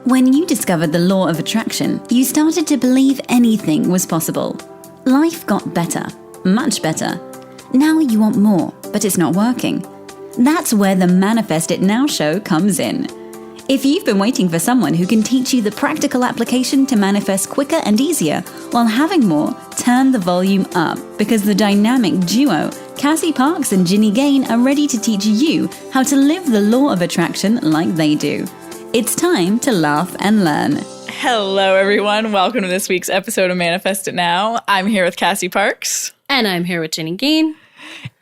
When you discovered the law of attraction, you started to believe anything was possible. Life got better, much better. Now you want more, but it's not working. That's where the Manifest It Now show comes in. If you've been waiting for someone who can teach you the practical application to manifest quicker and easier while having more, turn the volume up, because the dynamic duo, Cassie Parks and Ginny Gain, are ready to teach you how to live the law of attraction like they do. It's time to laugh and learn. Hello, everyone. Welcome to this week's episode of Manifest It Now. I'm here with Cassie Parks. And I'm here with Ginny Gain.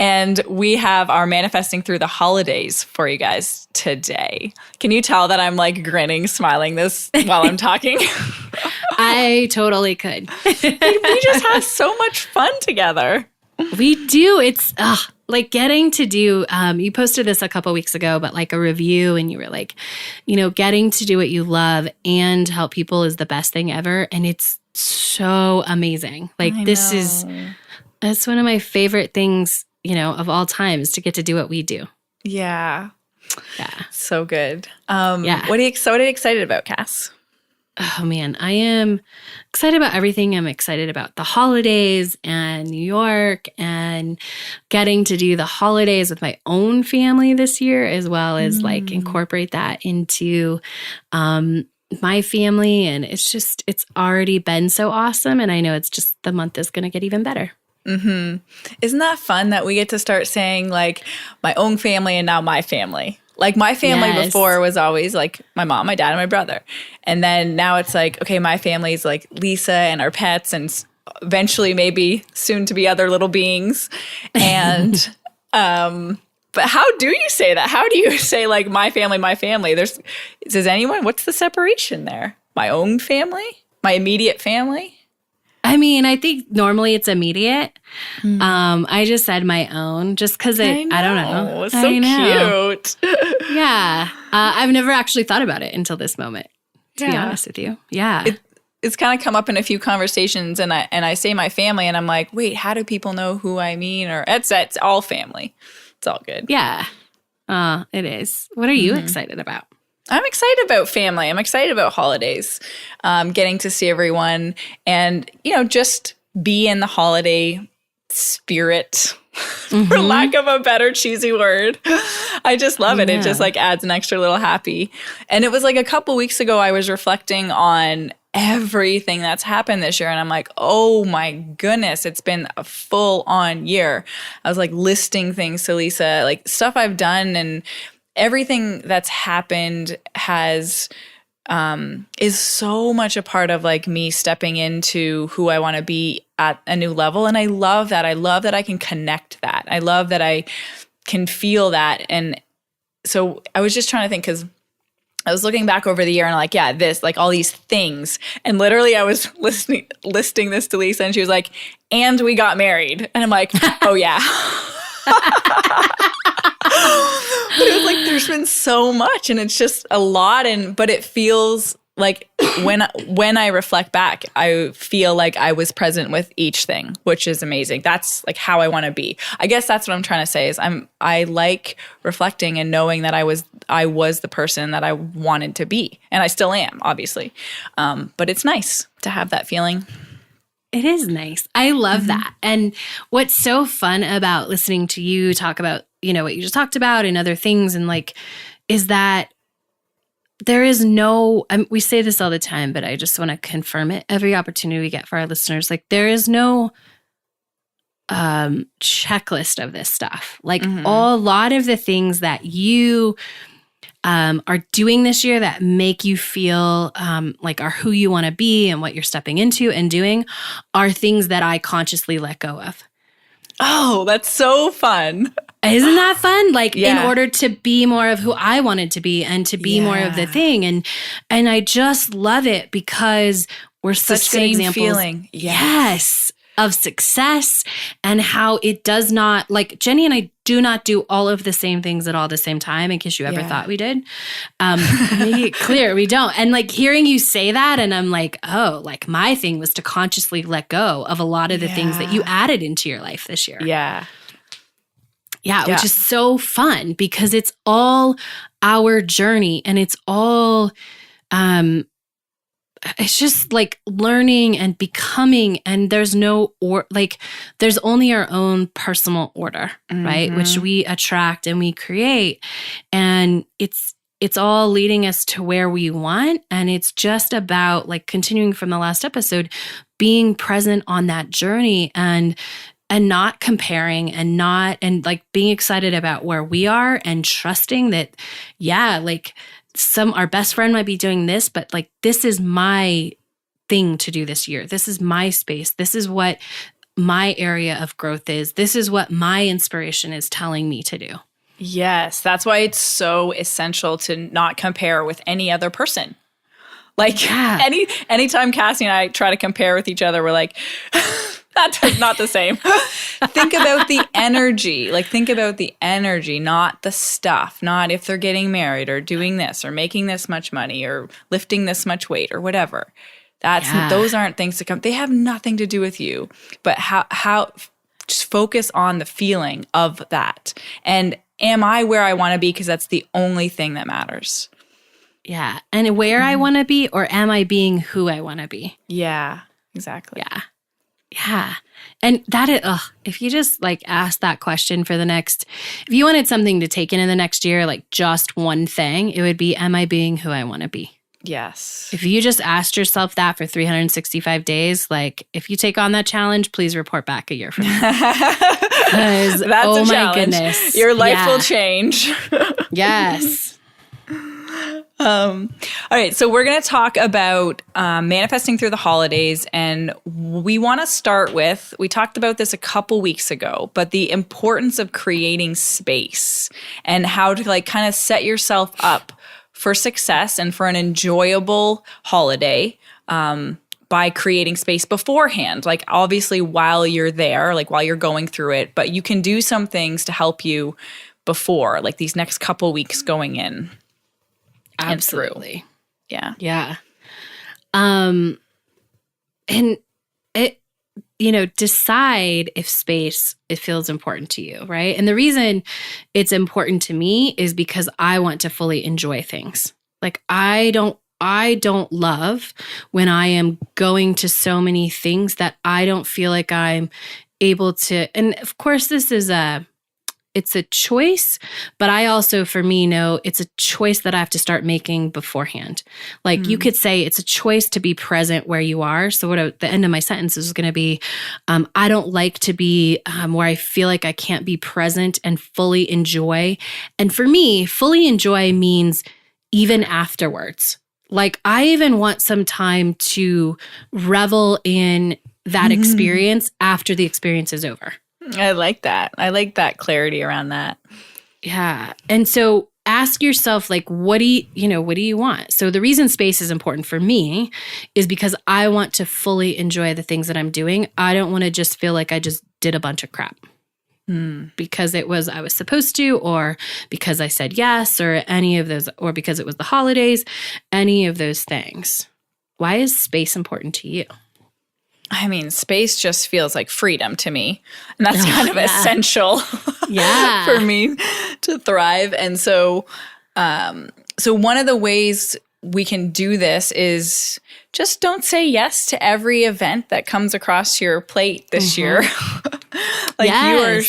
And we have our Manifesting Through the Holidays for you guys today. Can you tell that I'm like grinning, smiling this while I'm talking? I totally could. We just have so much fun together. We do. It's like getting to do, you posted this a couple weeks ago, but like a review, and you were like, getting to do what you love and help people is the best thing ever. And it's so amazing. Like that's one of my favorite things, of all time, is to get to do what we do. Yeah. Yeah. So good. What are you excited about, Cass? Oh, man, I am excited about everything. I'm excited about the holidays and New York and getting to do the holidays with my own family this year, as well as like incorporate that into my family. And it's already been so awesome. And I know it's just the month is going to get even better. Mm-hmm. Isn't that fun that we get to start saying like my own family and now my family? Like my family before was always like my mom, my dad, and my brother. And then now it's like, okay, my family's like Lisa and our pets and eventually maybe soon to be other little beings. And, but how do you say that? How do you say like my family, my family? Does anyone, what's the separation there? My own family? My immediate family? I mean, I think normally it's immediate. I just said my own just because I don't know. It's so cute. Yeah. I've never actually thought about it until this moment, to be honest with you. Yeah. It's kind of come up in a few conversations, and I say my family, and I'm like, wait, how do people know who I mean? Or it's all family. It's all good. Yeah. It is. What are you excited about? I'm excited about family. I'm excited about holidays, getting to see everyone and, just be in the holiday spirit, for lack of a better cheesy word. I just love it. It just like adds an extra little happy. And it was like a couple weeks ago, I was reflecting on everything that's happened this year. And I'm like, oh my goodness, it's been a full on year. I was like listing things to Lisa, like stuff I've done, and everything that's happened is so much a part of like me stepping into who I want to be at a new level. And I love that. I love that I can connect that. I love that I can feel that. And so I was just trying to think, because I was looking back over the year and like, this, like all these things. And literally I was listing this to Lisa, and she was like, and we got married. And I'm like, oh yeah. But it was like there's been so much, and it's just a lot, but it feels like when I reflect back, I feel like I was present with each thing, which is amazing. That's like how I want to be. I guess that's what I'm trying to say is I like reflecting and knowing that I was the person that I wanted to be, and I still am, obviously. But it's nice to have that feeling. It is nice. I love that. And what's so fun about listening to you talk about, what you just talked about and other things, and like, is that there is no, we say this all the time, but I just want to confirm it every opportunity we get for our listeners. Like, there is no checklist of this stuff. Like a lot of the things that you are doing this year that make you feel like are who you want to be and what you're stepping into and doing are things that I consciously let go of. Oh, that's so fun. Isn't that fun? Like in order to be more of who I wanted to be and to be more of the thing. And I just love it because we're such good examples. Feeling. Yes. Of success, and how it does not, like Jenny and I do not do all of the same things at all the same time, in case you ever thought we did. Make it clear, we don't. And like hearing you say that, and I'm like, oh, like my thing was to consciously let go of a lot of the things that you added into your life this year. Yeah, which is so fun because it's all our journey, and it's all it's just like learning and becoming, and there's there's only our own personal order, right? Which we attract and we create. And it's all leading us to where we want. And it's just about, like, continuing from the last episode, being present on that journey and not comparing and like being excited about where we are and trusting that, like, our best friend might be doing this, but like, this is my thing to do this year. This is my space. This is what my area of growth is. This is what my inspiration is telling me to do. Yes. That's why it's so essential to not compare with any other person. Like, anytime Cassie and I try to compare with each other, we're like, that's not the same. Think about the energy. Like, think about the energy, not the stuff, not if they're getting married or doing this or making this much money or lifting this much weight or whatever. Those aren't things to come. They have nothing to do with you. But how just focus on the feeling of that. And am I where I want to be? Because that's the only thing that matters. Yeah. And where I want to be, or am I being who I want to be? Yeah, exactly. Yeah. Yeah. And that is, if you just like ask that question for if you wanted something to take in the next year, like just one thing, it would be, am I being who I want to be? Yes. If you just asked yourself that for 365 days, like, if you take on that challenge, please report back a year from now. That's a challenge. My goodness. Your life will change. Yes. All right, so we're going to talk about manifesting through the holidays, and we want to start with, we talked about this a couple weeks ago, but the importance of creating space and how to like kind of set yourself up for success and for an enjoyable holiday by creating space beforehand. Like, obviously while you're there, like while you're going through it, but you can do some things to help you before, like these next couple weeks going in. Absolutely. Yeah. Yeah. And it, decide if space, it feels important to you, right? And the reason it's important to me is because I want to fully enjoy things. Like, I don't love when I am going to so many things that I don't feel like I'm able to, and of course it's a choice, but I also, for me, know it's a choice that I have to start making beforehand. Like, you could say it's a choice to be present where you are. So the end of my sentence is going to be, I don't like to be where I feel like I can't be present and fully enjoy. And for me, fully enjoy means even afterwards. Like, I even want some time to revel in that experience after the experience is over. I like that. I like that clarity around that. Yeah. And so ask yourself, like, what do you want? So the reason space is important for me is because I want to fully enjoy the things that I'm doing. I don't want to just feel like I just did a bunch of crap because I was supposed to, or because I said yes, or any of those, or because it was the holidays, any of those things. Why is space important to you? I mean, space just feels like freedom to me. And that's kind of essential for me to thrive. And so one of the ways we can do this is just don't say yes to every event that comes across your plate this year. Like,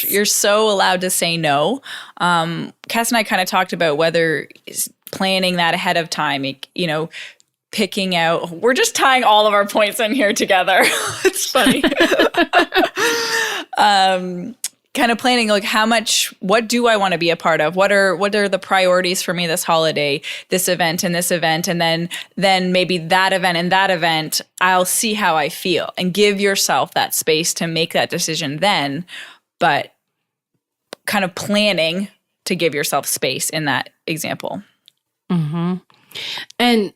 you're so allowed to say no. Cass and I kind of talked about whether planning that ahead of time, picking out, we're just tying all of our points in here together. It's funny. Kind of planning, like, what do I want to be a part of? What are the priorities for me this holiday, this event and this event? And then maybe that event and that event, I'll see how I feel, and give yourself that space to make that decision then, but kind of planning to give yourself space in that example. Mm-hmm. And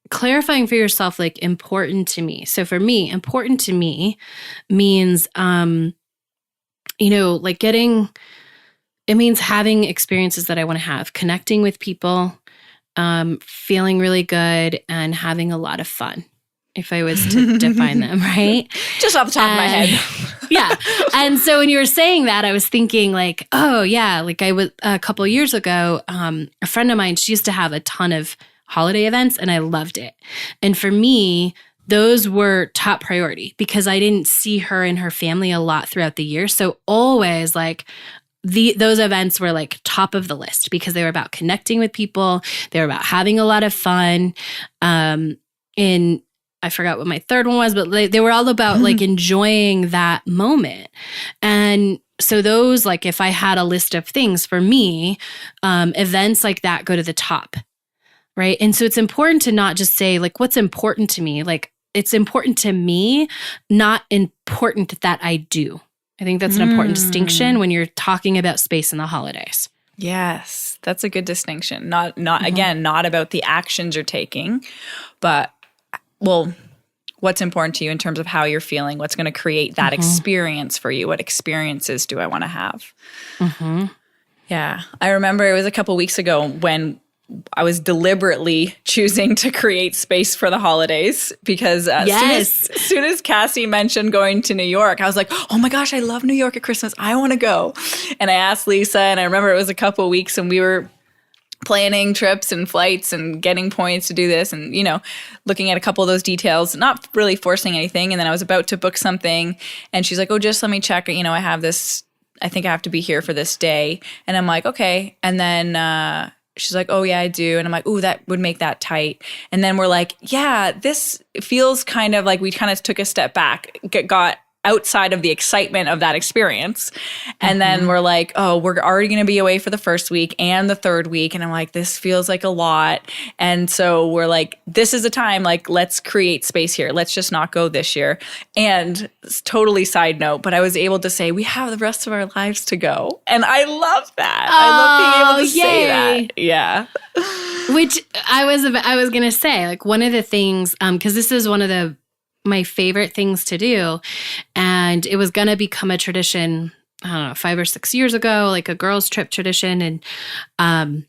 clarifying for yourself, like, important to me. So for me, important to me means, like it means having experiences that I want to have, connecting with people, feeling really good, and having a lot of fun, if I was to define them, right? Just off the top of my head. Yeah. And so when you were saying that, I was thinking, like, oh yeah, like I was a couple of years ago, a friend of mine, she used to have a ton of holiday events, and I loved it. And for me, those were top priority because I didn't see her and her family a lot throughout the year. So always like those events were like top of the list because they were about connecting with people. They were about having a lot of fun. And I forgot what my third one was, but they were all about like enjoying that moment. And so those, like if I had a list of things for me, events like that go to the top, right? And so it's important to not just say like, what's important to me? Like it's important to me, not important that I do. I think that's an important distinction when you're talking about space in the holidays. Yes, that's a good distinction. Not again, not about the actions you're taking, but well, what's important to you in terms of how you're feeling, what's going to create that experience for you, what experiences do I want to have? Yeah, I remember it was a couple weeks ago when I was deliberately choosing to create space for the holidays because as soon as Cassie mentioned going to New York, I was like, oh my gosh, I love New York at Christmas. I want to go. And I asked Lisa, and I remember it was a couple weeks and we were planning trips and flights and getting points to do this and, you know, looking at a couple of those details, not really forcing anything. And then I was about to book something and she's like, oh, just let me check. You know, I have this, I think I have to be here for this day. And I'm like, okay. And then, she's like, oh, yeah, I do. And I'm like, ooh, that would make that tight. And then we're like, yeah, this feels kind of like we kind of took a step back, got outside of the excitement of that experience. And then we're like, oh, we're already going to be away for the first week and the third week. And I'm like, this feels like a lot. And so we're like, this is the time, like, let's create space here. Let's just not go this year. And it's totally side note, but I was able to say, we have the rest of our lives to go. And I love that. I love being able to say that. Yeah. Which I was going to say, like, one of the things, because this is one of my favorite things to do. And it was going to become a tradition, I don't know, 5 or 6 years ago, like a girls' trip tradition. And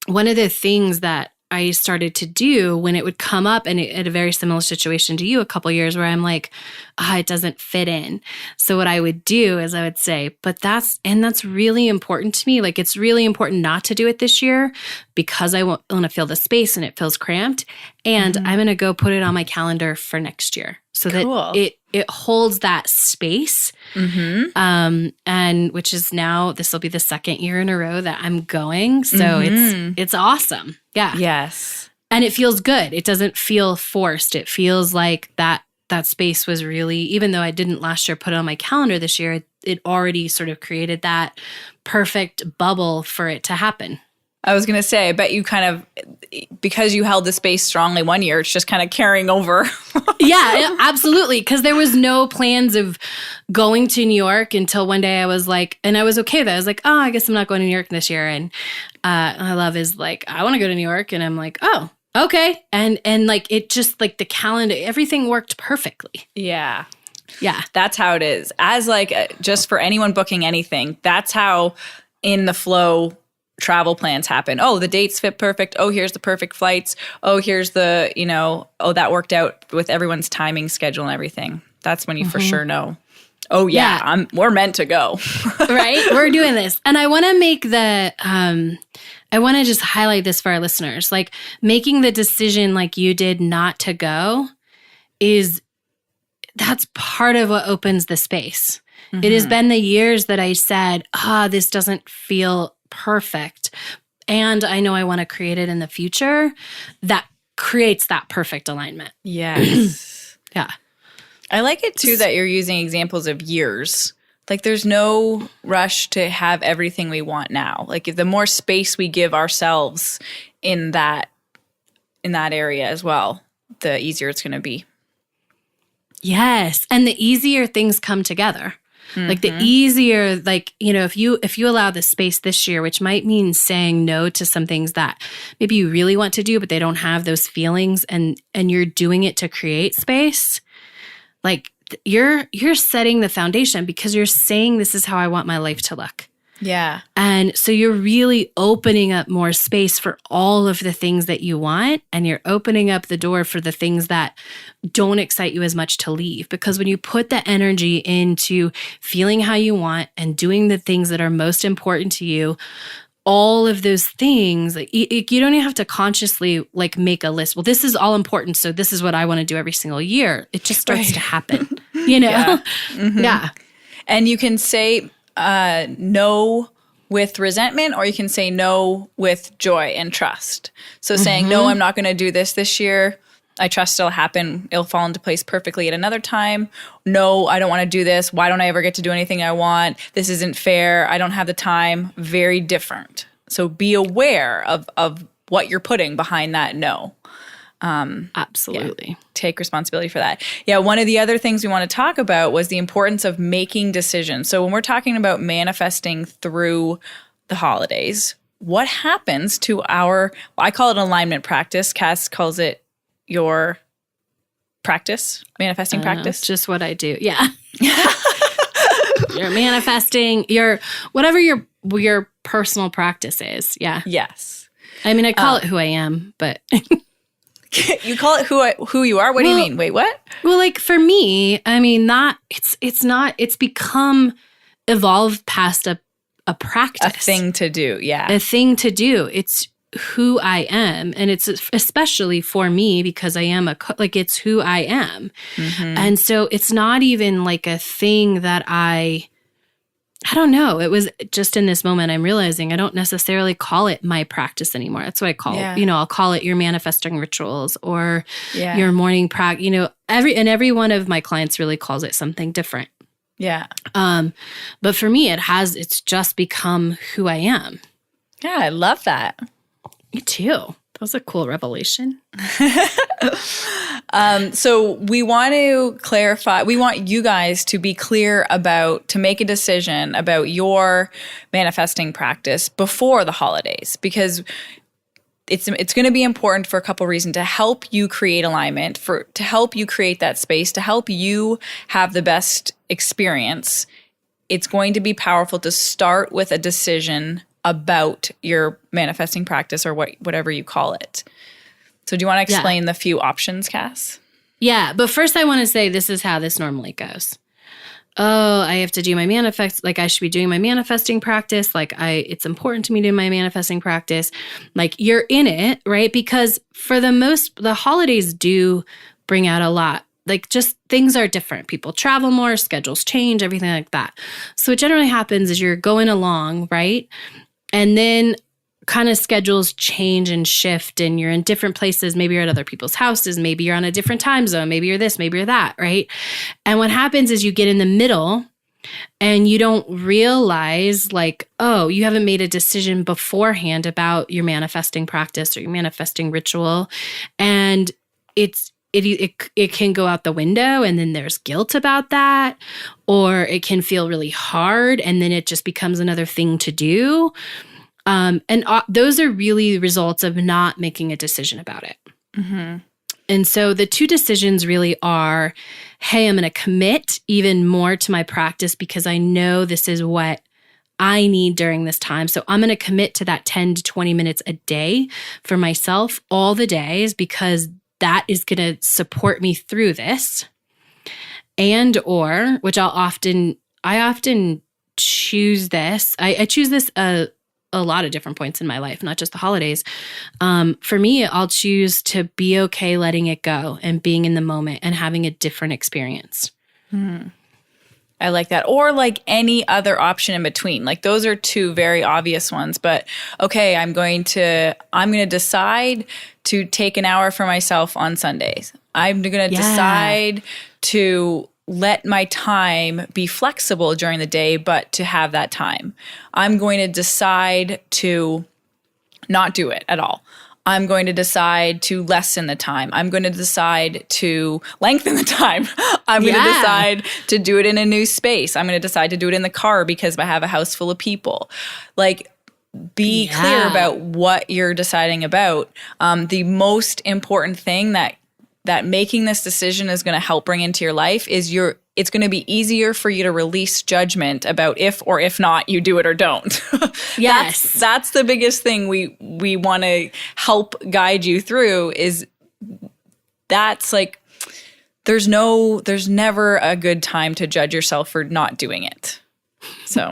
one of the things that I started to do when it would come up, and at a very similar situation to you a couple years where I'm like, it doesn't fit in. So what I would do is I would say, but that's really important to me. Like it's really important not to do it this year because I want to fill the space and it feels cramped. And I'm going to go put it on my calendar for next year so that it holds that space. And which is now, this will be the second year in a row that I'm going. So it's awesome. Yeah. Yes. And it feels good. It doesn't feel forced. It feels like that space was really, even though I didn't last year put it on my calendar this year, it already sort of created that perfect bubble for it to happen. I was going to say, I bet you kind of, because you held the space strongly one year, it's just kind of carrying over. Yeah, absolutely. Because there was no plans of going to New York until one day I was like, and I was okay with that. I was like, oh, I guess I'm not going to New York this year. And my love is like, I want to go to New York. And I'm like, oh, okay. And like, it just like the calendar, everything worked perfectly. Yeah. Yeah. That's how it is. As like, just for anyone booking anything, that's how in the flow travel plans happen. Oh, the dates fit perfect. Oh, here's the perfect flights. Oh, here's the, you know, oh, that worked out with everyone's timing schedule and everything. That's when you for sure know, oh yeah, we're meant to go. Right? We're doing this. And I want to make I want to just highlight this for our listeners. Like making the decision like you did not to go that's part of what opens the space. It has been the years that I said, this doesn't feel perfect. And I know I want to create it in the future. That creates that perfect alignment. Yes. Yeah. I like it too that you're using examples of years. Like there's no rush to have everything we want now. Like the more space we give ourselves in that area as well, the easier it's going to be. Yes. And the easier things come together. Like the easier, like, you know, if you allow the space this year, which might mean saying no to some things that maybe you really want to do, but they don't have those feelings and you're doing it to create space, like you're setting the foundation because you're saying this is how I want my life to look. Yeah. And so you're really opening up more space for all of the things that you want, and you're opening up the door for the things that don't excite you as much to leave. Because when you put the energy into feeling how you want and doing the things that are most important to you, all of those things, like you don't even have to consciously like make a list. Well, this is all important, so this is what I want to do every single year. It just starts to happen, Yeah. Yeah. And you can say no with resentment, or you can say no with joy and trust. So saying, no, I'm not going to do this year. I trust it'll happen. It'll fall into place perfectly at another time. No, I don't want to do this. Why don't I ever get to do anything I want? This isn't fair. I don't have the time. Very different. So be aware of what you're putting behind that no. Absolutely. Yeah, take responsibility for that. Yeah, one of the other things we want to talk about was the importance of making decisions. So when we're talking about manifesting through the holidays, what happens to I call it an alignment practice. Cass calls it your practice, manifesting practice. It's just what I do. Yeah. You're manifesting whatever your personal practice is. Yeah. Yes. I mean, I call it who I am, but you call it who you are? What do you mean? Wait, what? Well, like for me, I mean, it's become evolved past a practice. A thing to do. Yeah. A thing to do. It's who I am. And it's especially for me because I am it's who I am. And so it's not even like a thing that I don't know. It was just in this moment I'm realizing I don't necessarily call it my practice anymore. That's what I call it. I'll call it your manifesting rituals or your morning practice. Every one of my clients really calls it something different. Yeah. But for me, it's just become who I am. Yeah, I love that. Me too. That was a cool revelation. So we want to clarify, we want you guys to be clear to make a decision about your manifesting practice before the holidays, because it's going to be important for a couple reasons to help you create alignment, to help you create that space, to help you have the best experience. It's going to be powerful to start with a decision about your manifesting practice or whatever you call it. So do you want to explain the few options, Cass? Yeah, but first I want to say this is how this normally goes. Oh, I have to do my I should be doing my manifesting practice. It's important to me to do my manifesting practice. Like you're in it, right? Because for the holidays do bring out a lot. Like just things are different. People travel more, schedules change, everything like that. So what generally happens is you're going along, right? And then kind of schedules change and shift and you're in different places. Maybe you're at other people's houses. Maybe you're on a different time zone. Maybe you're this, maybe you're that, right? And what happens is you get in the middle and you don't realize you haven't made a decision beforehand about your manifesting practice or your manifesting ritual. And it can go out the window and then there's guilt about that, or it can feel really hard and then it just becomes another thing to do. Those are really results of not making a decision about it. And so the two decisions really are, hey, I'm going to commit even more to my practice because I know this is what I need during this time. So I'm going to commit to that 10 to 20 minutes a day for myself all the days because that is going to support me through this. Which I often choose this. I choose this a lot of different points in my life, not just the holidays. For me, I'll choose to be okay letting it go and being in the moment and having a different experience. I like that. Or like any other option in between. Like those are two very obvious ones. But okay, I'm going to decide to take an hour for myself on Sundays. I'm going to decide to let my time be flexible during the day, but to have that time. I'm going to decide to not do it at all. I'm going to decide to lessen the time. I'm going to decide to lengthen the time. I'm going to decide to do it in a new space. I'm going to decide to do it in the car because I have a house full of people. Like, be clear about what you're deciding about. The most important thing that making this decision is going to help bring into your life is it's going to be easier for you to release judgment about if or if not you do it or don't. Yes. That's the biggest thing we want to help guide you through is that's like there's never a good time to judge yourself for not doing it. So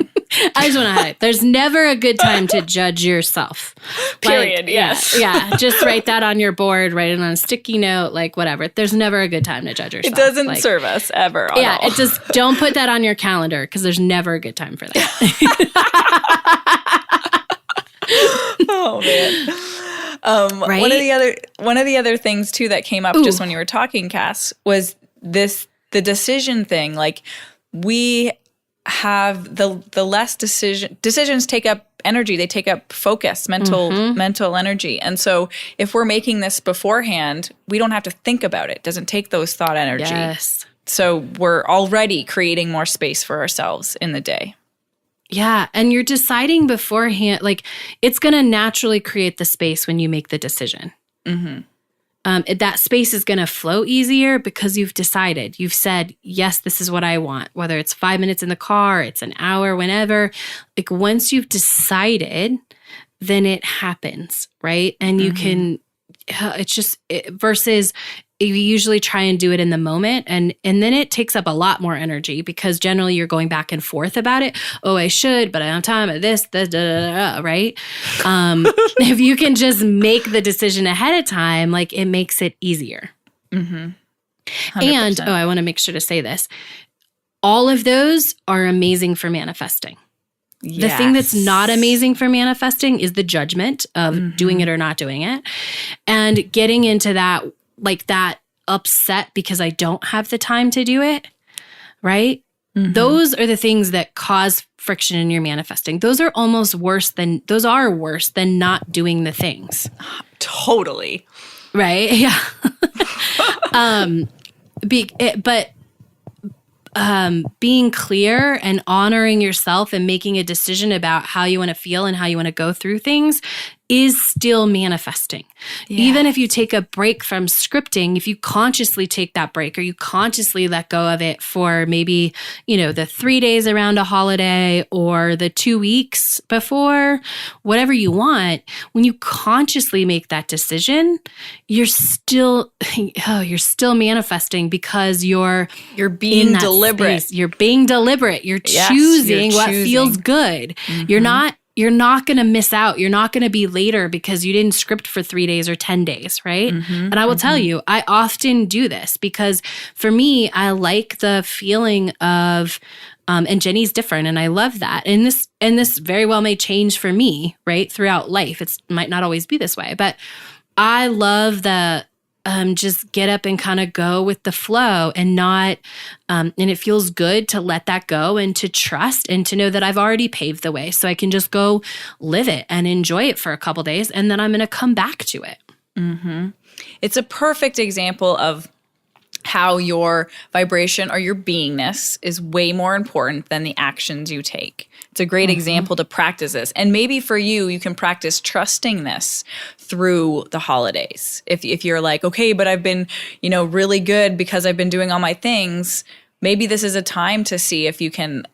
I just want to highlight, there's never a good time to judge yourself. period. Like, Yes. Yeah. Just write that on your board, write it on a sticky note, like whatever. There's never a good time to judge yourself. It doesn't like, serve us ever. At all. it just, don't put that on your calendar because there's never a good time for that. Oh man. Right? One of the other things too that came up just when you were talking, Cass, was the decision thing. Like we have the less decisions take up energy. They take up focus, mental energy. And so if we're making this beforehand, we don't have to think about it. It doesn't take those thought energy. Yes. So we're already creating more space for ourselves in the day. Yeah. And you're deciding beforehand, like it's going to naturally create the space when you make the decision. That space is going to flow easier because you've decided. You've said, yes, this is what I want, whether it's 5 minutes in the car, it's an hour, whenever. Like once you've decided, then it happens, right? And you can, it's just, versus you usually try and do it in the moment. And then it takes up a lot more energy because generally you're going back and forth about it. Oh, I should, but I don't have time at this, right? If you can just make the decision ahead of time, like it makes it easier. 100%. And, I want to make sure to say this. All of those are amazing for manifesting. Yes. The thing that's not amazing for manifesting is the judgment of doing it or not doing it. And getting into that, like that upset because I don't have the time to do it, right? Those are the things that cause friction in your manifesting. Those are worse than not doing the things. Totally. Right? Yeah. Being clear and honoring yourself and making a decision about how you want to feel and how you want to go through things is still manifesting. Yeah. Even if you take a break from scripting, if you consciously take that break or you consciously let go of it for maybe, the 3 days around a holiday or the 2 weeks before, whatever you want, when you consciously make that decision, you're still manifesting because you're being deliberate. Space. You're being deliberate. You're choosing what feels good. You're not going to miss out. You're not going to be later because you didn't script for 3 days or 10 days, right? And I will tell you, I often do this because for me, I like the feeling of, and Jenny's different and I love that. And this very well may change for me, right? Throughout life. It might not always be this way, but I love the just get up and kind of go with the flow and not, and it feels good to let that go and to trust and to know that I've already paved the way. So I can just go live it and enjoy it for a couple days. And then I'm going to come back to it. It's a perfect example of how your vibration or your beingness is way more important than the actions you take. It's a great example to practice this. And maybe for you, you can practice trusting this through the holidays. If you're like, okay, but I've been, really good because I've been doing all my things, maybe this is a time to see if you can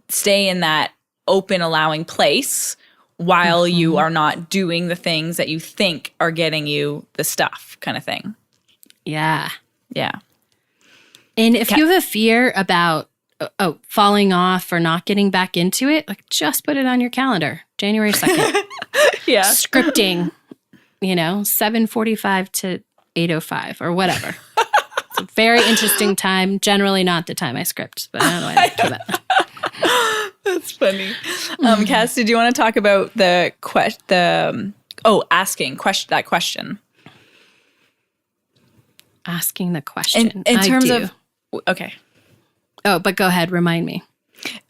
stay in that open, allowing place while you are not doing the things that you think are getting you the stuff kind of thing. Yeah. Yeah. And if you have a fear about falling off or not getting back into it, like just put it on your calendar, January 2nd. Yeah. Scripting, 7:45 to 8:05 or whatever. It's a very interesting time. Generally not the time I script, but I don't know why I do that. That's funny. Cass, did you want to talk about that question? Asking the question. In terms of, okay. Oh, but go ahead. Remind me.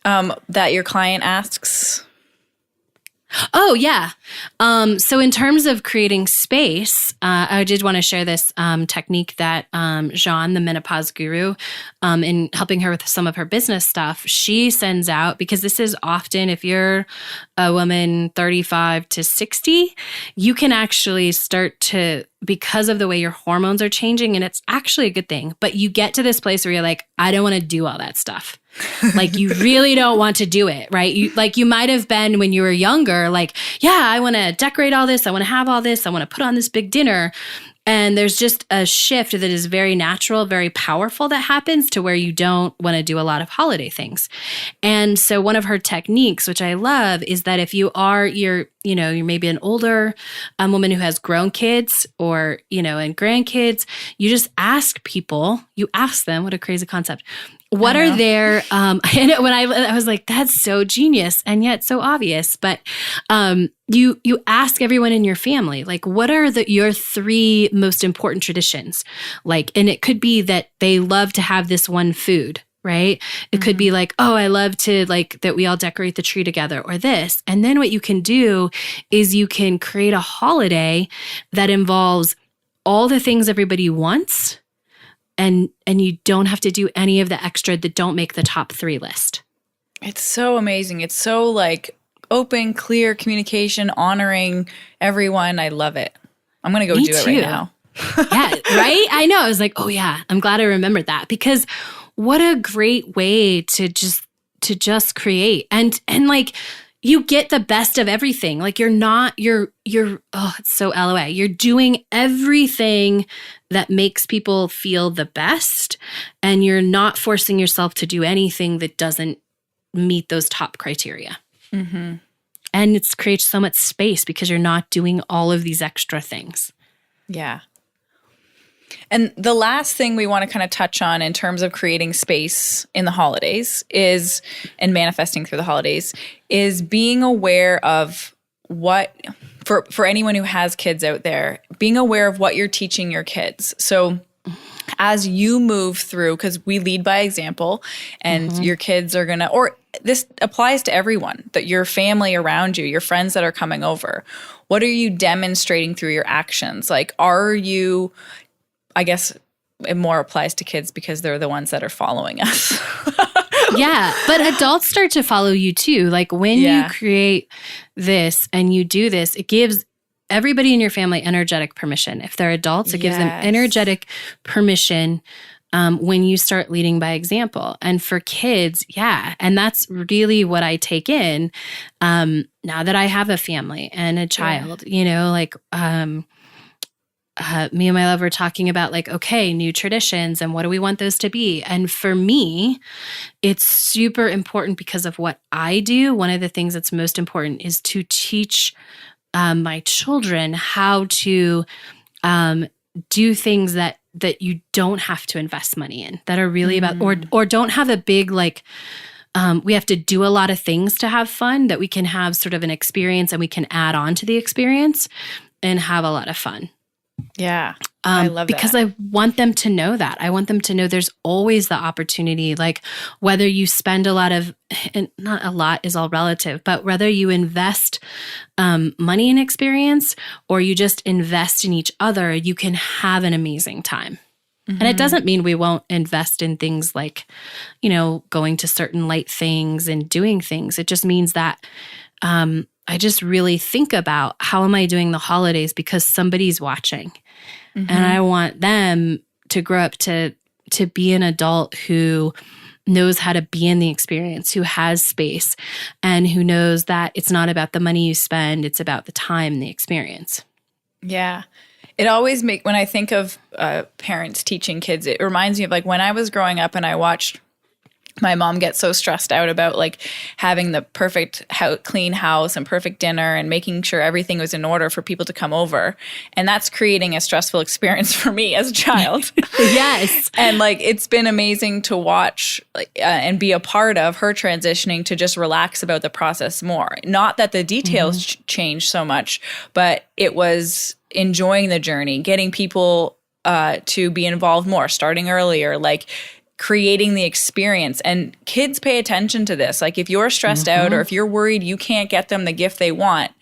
That your client asks. Oh, yeah. So in terms of creating space, I did want to share this technique that Jean, the menopause guru, in helping her with some of her business stuff, she sends out, because this is often, if you're a woman 35 to 60, you can actually start to, because of the way your hormones are changing, and it's actually a good thing, but you get to this place where you're like, I don't want to do all that stuff. Like you really don't want to do it, right? You might have been when you were younger, like, yeah, I want to decorate all this. I want to have all this. I want to put on this big dinner. And there's just a shift that is very natural, very powerful that happens to where you don't want to do a lot of holiday things. And so one of her techniques, which I love, is that if you're maybe an older woman who has grown kids or, and grandkids, you just ask them, what a crazy concept. What are their, and when I was like, that's so genius and yet so obvious, but you ask everyone in your family, like, what are your 3 most important traditions? Like, and it could be that they love to have this one food, right? It could be like, oh, I love to like that we all decorate the tree together or this. And then what you can do is you can create a holiday that involves all the things everybody wants. And you don't have to do any of the extra that don't make the top 3 list. It's so amazing. It's so like open, clear communication, honoring everyone. I love it. I'm going to go do it right now. Yeah, right? I know. I was like, oh yeah, I'm glad I remembered that, because what a great way to just create. And like, you get the best of everything. Like it's so LOA. You're doing everything that makes people feel the best, and you're not forcing yourself to do anything that doesn't meet those top criteria. Mm-hmm. And it creates so much space because you're not doing all of these extra things. Yeah. And the last thing we want to kind of touch on in terms of creating space in the holidays and manifesting through the holidays, is being aware of what, for anyone who has kids out there, being aware of what you're teaching your kids. So as you move through, because we lead by example, and your kids are going to, or this applies to everyone, that your family around you, your friends that are coming over, what are you demonstrating through your actions? Like, are you, I guess it more applies to kids because they're the ones that are following us. Yeah, but adults start to follow you too. Like when you create this and you do this, it gives everybody in your family energetic permission. If they're adults, it gives them energetic permission when you start leading by example. And for kids, and that's really what I take in now that I have a family and a child, me and my love were talking about like, okay, new traditions and what do we want those to be? And for me, it's super important because of what I do. One of the things that's most important is to teach my children how to do things that you don't have to invest money in, that are really about, or don't have a big like, we have to do a lot of things to have fun, that we can have sort of an experience and we can add on to the experience and have a lot of fun. Yeah. I love because that. I want them to know that. I want them to know there's always the opportunity, like whether you spend a lot of, and not a lot is all relative, but whether you invest money in experience or you just invest in each other, you can have an amazing time. Mm-hmm. And it doesn't mean we won't invest in things like, going to certain light things and doing things. It just means that I just really think about how am I doing the holidays because somebody's watching. Mm-hmm. And I want them to grow up to be an adult who knows how to be in the experience, who has space, and who knows that it's not about the money you spend, it's about the time and the experience. Yeah. It always when I think of parents teaching kids, it reminds me of like when I was growing up and I watched my mom get so stressed out about like having the perfect clean house and perfect dinner and making sure everything was in order for people to come over. And that's creating a stressful experience for me as a child. Yes. And like, it's been amazing to watch and be a part of her transitioning to just relax about the process more. Not that the details changed so much, but it was enjoying the journey, getting people to be involved more, starting earlier, like creating the experience. And kids pay attention to this. Like if you're stressed out or if you're worried you can't get them the gift they want,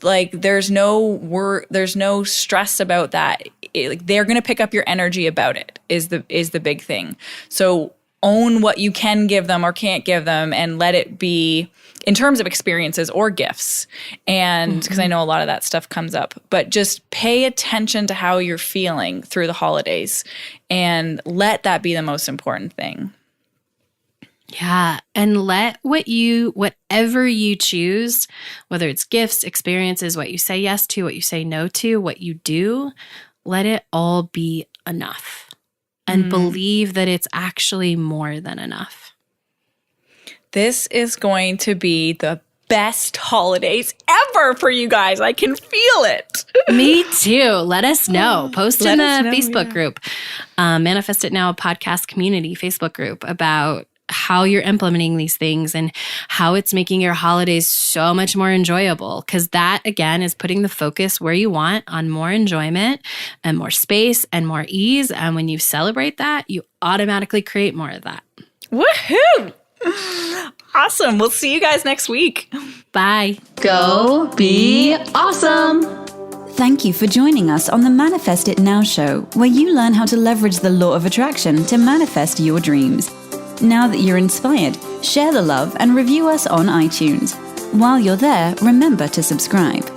like there's no stress about that. Like they're going to pick up your energy about it is the big thing. So own what you can give them or can't give them and let it be in terms of experiences or gifts. And because I know a lot of that stuff comes up, but just pay attention to how you're feeling through the holidays and let that be the most important thing. Yeah. And let whatever you choose, whether it's gifts, experiences, what you say yes to, what you say no to, what you do, let it all be enough and believe that it's actually more than enough. This is going to be the best holidays ever for you guys. I can feel it. Me too. Let us know. Post in the Facebook yeah. group, Manifest It Now podcast community Facebook group about how you're implementing these things and how it's making your holidays so much more enjoyable. Because that, again, is putting the focus where you want on more enjoyment and more space and more ease. And when you celebrate that, you automatically create more of that. Woohoo! Awesome. We'll see you guys next week. Bye. Go be awesome. Thank you for joining us on the Manifest It Now show, where you learn how to leverage the law of attraction to manifest your dreams. Now that you're inspired, share the love and review us on iTunes. While you're there, remember to subscribe.